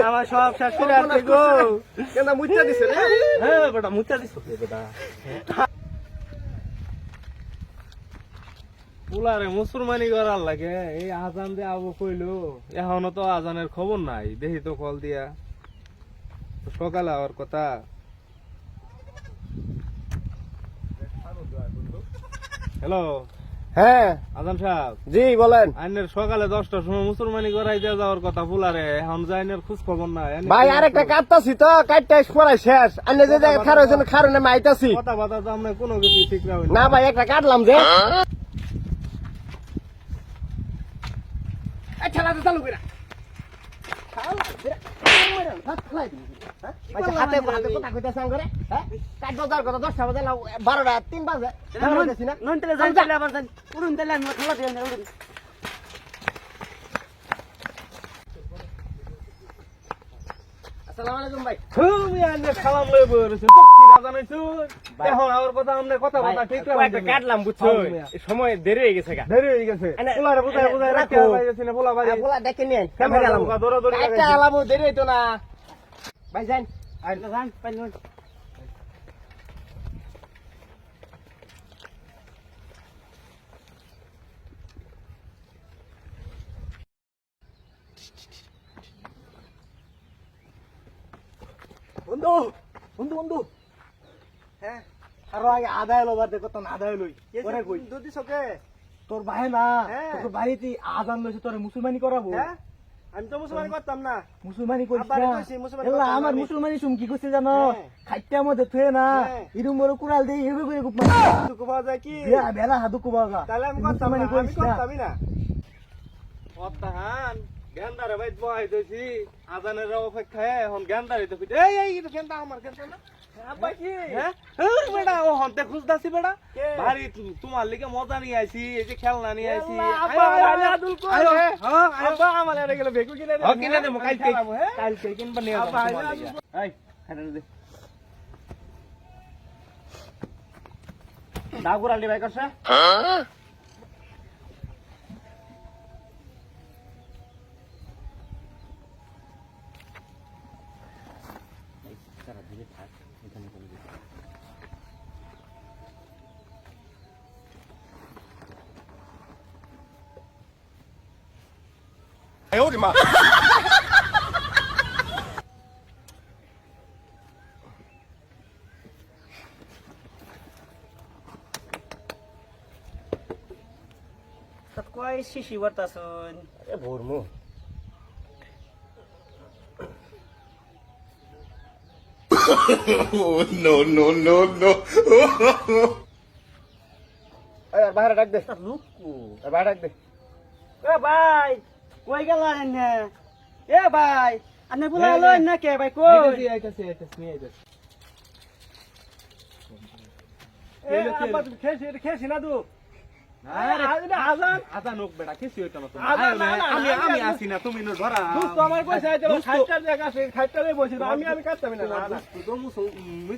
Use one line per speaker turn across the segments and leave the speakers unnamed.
আমার সব শেষ করে আসছে গো। মুচ্চা দিছে রে? হ্যাঁ বেটা মুচ্চা দিছ বেটা। পুলারে মুসলমানি করার লাগে এই আজান দিয়ে আবু কইলো, এখনো তো আজানের খবর নাই। দেখি তো কল দিয়া, সকালে হওয়ার কথা। হ্যালো,
হ্যাঁ
আজান সাহেব।
জি বলেন
আইনের সকালে 10টার সময় মুসলমানি করাই দিয়ে যাওয়ার কথা পুলারে, এখন যে আইনের খোঁজ খবর নাই।
ভাই আরেকটা কাটতাছি তো, কাটটা পড়াই শেষ। আন্য যে জায়গায় খার হয়েছেন খারণে আমি আইতাছি।
কথা বাতা তো আমরা কোনো কিছু ঠিক রাখি
না ভাই একটা কাটলাম যে। চালু করে হাতে হাতে কথা কইতেছে করে। হ্যাঁ কাট বাজার কথা 10টা বাজে না 12টা 3 বাজে না
নন তেলে যাই তেলে আবার যাই উড়ুন তেলে আমি খালা দিই না উড়ুন।
আসসালামু আলাইকুম ভাই।
তুমি আইনের সালাম লই বইরেছ পক্ষি আজান হইছো। এখন আমার কথা আমরা কথা বাতা ঠিক রাখি।
একটা কাটলাম বুঝছো, সময় দেরি হয়ে গেছে গা।
দেরি হয়ে গেছে। পুলারে বুঝায় বুঝায় রাখতে পাইছি না পোলা বাড়ি।
পোলা দেখে নিন ক্যামেরা আলাম
দৌড়াদৌড়ি লাগাইছি।
একটা আলামও দেরি হইতো না ভাই। যান
আইনা যান পাইলন।
বন্ধু বন্ধু বন্ধু, হ্যাঁ আরো আগে আদা এলো বাদে কত আদা এলোই পরে কই দুধ সকে তোর ভাই না তোর বাড়িতে আজান লইছে তোরে মুসলমানি করাবো। হ্যাঁ আমি তো মুসলমানি করতাম না। মুসলমানি করিস
আব্বারে
না।
কইছি মুসলমানি
এলা
করতাম
আমার
আমি।
মুসলমানি সুম কি করছে জানো?
হ্যাঁ।
খাইটা মধ্যে থুয়ে না ইরুম বড় কুড়াল দেই হেবে করে গুপ মারি
দুঃখ পাওয়া যায় কি?
বিয়া বেলা হাদু কুবাগা।
তাহলে আমি করতাম না,
মুসলমানি
আমি
করিস না।
করতামই না।
অত্যাহান গেন্দারে ভাই বহাই দইছি আজানের অপেক্ষায়। এখন গেন্দারে তো কইতে এই এই গেন্দা আমার গেন্দা না।
আব্বা কি?
হ্যাঁ এই বেটা ও হন্তে খুঁজতাছি বেটা।
কে?
ভারী তোমার লিগে মজা নিয়ে আইছি, এই যে খেলনা নিয়ে আইছি।
আল্লাহ, আব্বা, আল্লাহ, আদুল কই?
আয়ো, হ্যাঁ আয়ো।
আব্বা আমার এনে গেলে বেকু কিনে দে।
ও কিনে দেবো কালকে।
খেলাবো, হ্যাঁ?
কালকে কিনবা নিয়ে যাবো
আব্বা,
তোমার
আল্লাহ,
লিগে।
আদুল
এই খাইতে দে। ডাগুর আলি ভাই করছে।
তাত কয় শিশি বর্তাছন।
এ ভরমু
no, no, no, no.
এই আর বাইরে ডাক দে,
তাত লুকু।
আর বাইরে ডাক দে।
এ ভাই কই গেলেন নে? এ ভাই আপনি বুলা লই না কে ভাই কই?
আইতাছি নিয়ে আইতাছি।
এ আব্বা তুমি খেয়েছি না তুই?
আজান আজান হোক বেটা, কিছু হইতো না তোমার।
আজান না, না,
আমি
না,
আমি
না।
আসি না, তুমি না ধরা।
দুস্থ আমার কইছে যে
দুস্থ।
খাইটার জায়গা আছে, খাইটারে বসে আমি কাটতামই না। না, না।
দুস্থ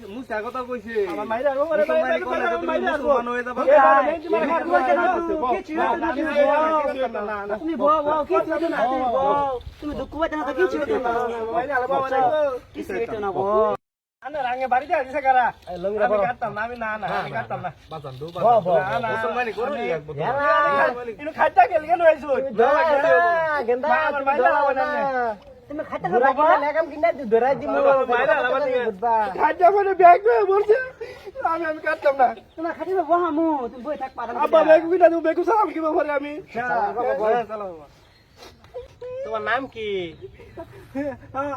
তো মুসা কথা কইছে।
আমার মাইরা গো করে
মুসলমানি করলে তো তুমি মুসলমান হয়ে যাবা।
এ
ভাই,
মেহেন্দি মারা
এ
খাইতে
কইছে না
না,
তুই,
বউ।
কিছু
না,
হইতো না,
আমি
তুমি
বউ।
বউ।
না, না।
তুমি বউ বউ কিছু হইতো না, তুমি বউ। তুমি দুঃখ পাইতে না তো কিছু হইতো না।
মাইরা আলো বাবা না গো।
কিছু হইতো না বউ।
আনে রাঙে বাড়ি যা দিছে কারা?
এই লঙ্গিরা
আমি
করো।
কাটতাম না, আমি না আমি কাটতাম না।
বাজান দো
বউ,
বাজান।
বউ।
না, না, মুসলমানি করো নি একবার তো।
ইনু খাইটা গেল কেন হইছো? গেন্দা আমার মাইরা আলো না।
তুমি খাইতে
বুড়া
খাবো
কিনা লেগাম কিনা ধরাই দিমু।
মাইরা আলো না।
খাইটা মানে ব্যাগ করে বলছে। আমি কাটতাম না।
তোমার খাইতে বহামু তুমি বই থাক পারাম।
আব্বা বেগু কিনা তুমি বেগু সালাম কি ব্যাপারে আমি?
তোমার নাম কি?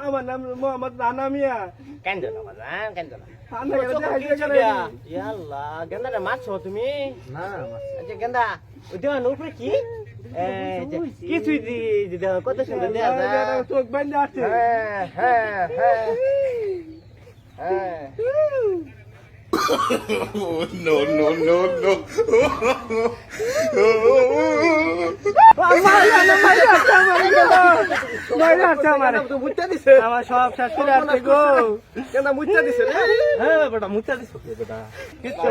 আমার নাম মোহাম্মদ রানা মিয়া।
কাঞ্জনা বাজান, কাঞ্জনা।
আন্না গেলে
চোখ
দেখাইছে
কিছু
কেন?
দিয়া। ইয়াল্লা, গেন্দাটা মারছো তুমি?
না
আচ্ছা, গেন্দা, ওই দেওয়ান উপরে কি? এই যে, কিছুই দি দেওয়া, কত সুন্দর দেওয়া যায়।
চোখ বাইন্দে আসছে।
হ্যাঁ, হ্যাঁ, হ্যাঁ। হ্যাঁ।
no, no, no, no.
তো বুঝতে দিছে।
আমার সব শেষ করে আসছে গো।
কেন বুঝতে দিছে রে?
হ্যাঁ বেটা মুচা দিছ বেটা। কিচ্ছু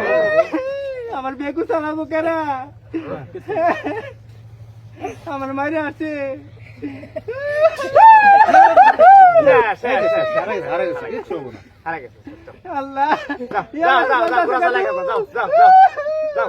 আমার বেগু চালাবো কেরা?
আমার মাইরে আছে
হারা গেছে কিচ্ছু হবো না হারা গেছে
আল্লাহ
যাও যাও যাও যাও যাও যাও যাও যাও